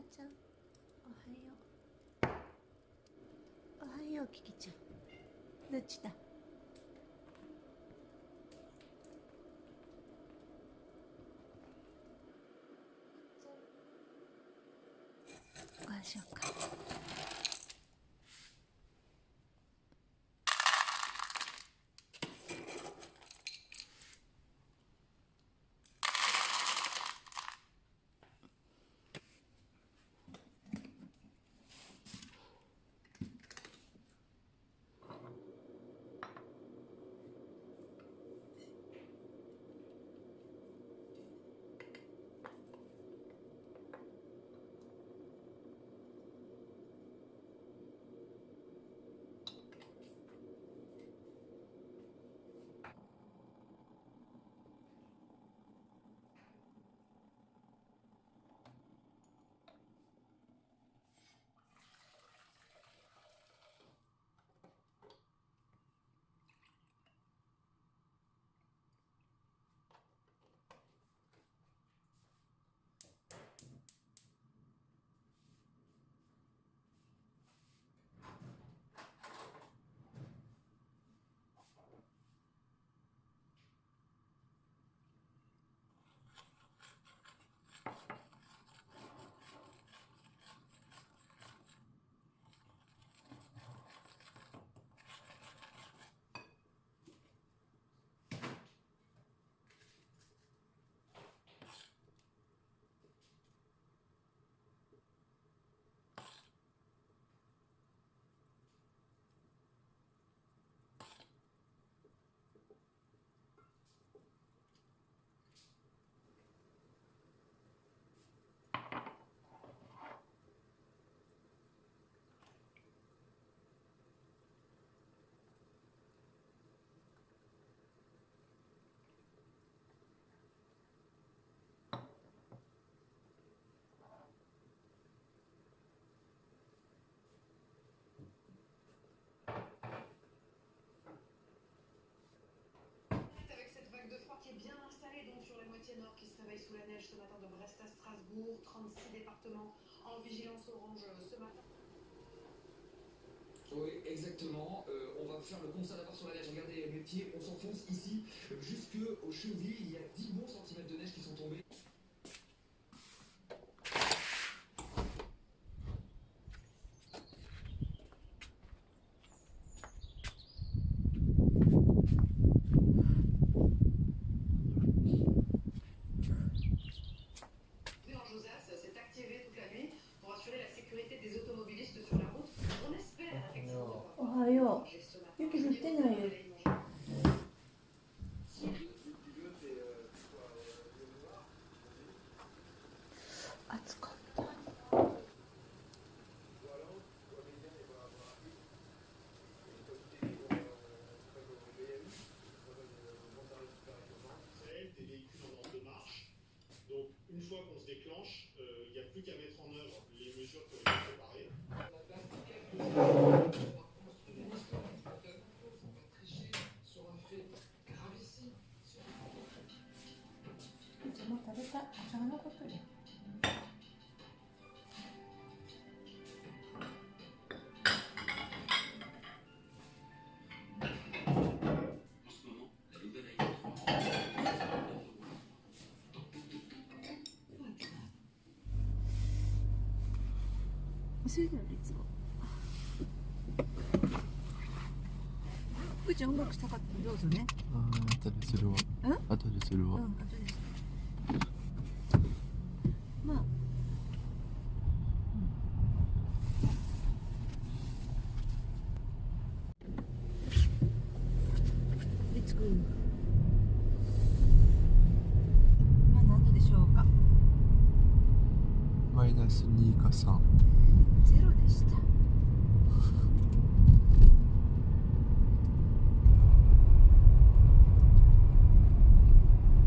ちゃん、おはよう。おはよう、キキちゃん。どっちだ？ご飯しようか。Avec cette vague de froid qui est bien installée donc sur la moitié nord qui se réveille sous la neige ce matin de Brest à Strasbourg, 36 départements en vigilance orange ce matin. Oui, exactement. On va faire le constat d'abord sur la neige. Regardez mes pieds, on s'enfonce ici jusque aux chevilles. Il y a 10 bons centimètres de neige qui sont tombés. En Josas s'est activé toute la nuit pour assurer la sécurité des automobilistes sur la route. On espère effectivement. おはよう。雪降ってないよ。暑かった。Des véhicules en ordre de marche. Donc, une fois qu'on se déclenche, il n'y a plus qu'à mettre en œuvre les mesures qui ont été préparées. Sur un fait gravissime. うちも食べた。朝のことよ。それではレッツゴー。うち音楽したかったらどうぞね。後でするわ。後でするわ。後です。まあ。レッツゴー。今何度でしょうか。マイナス2か3。ゼロでした。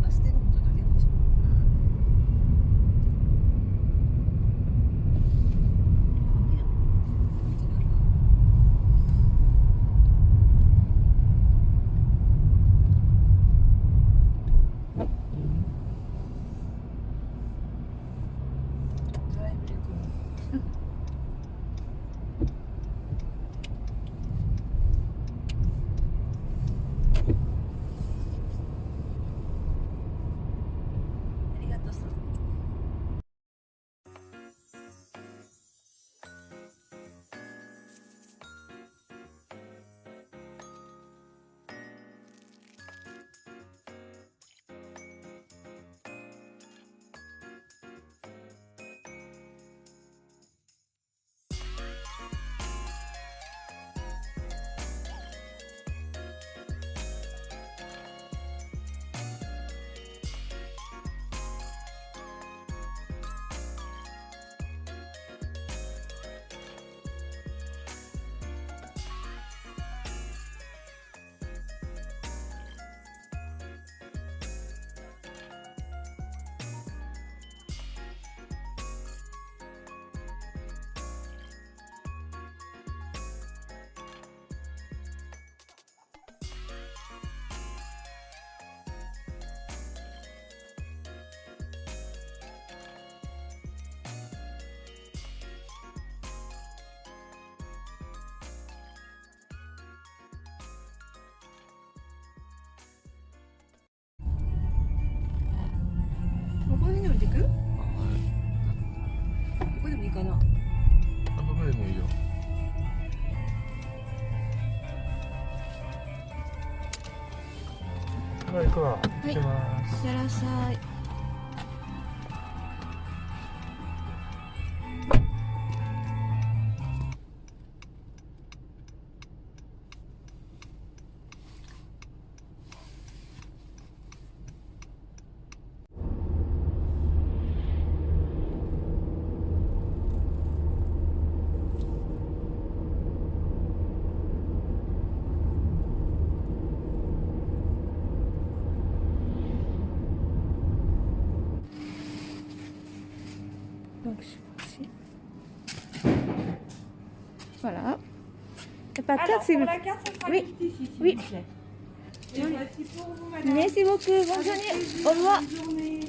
バス停のことだけかしら。ドライブレコード。じゃあ行くわ。行きます。いってらっしゃい。Voilà. Le papier, Alors, c'est pour le... la carte, ça sera Oui. juste ici, s'il Oui. vous plaît. Et voici pour vous, madame. Merci beaucoup. Bonne journée. Au revoir. Bonne journée.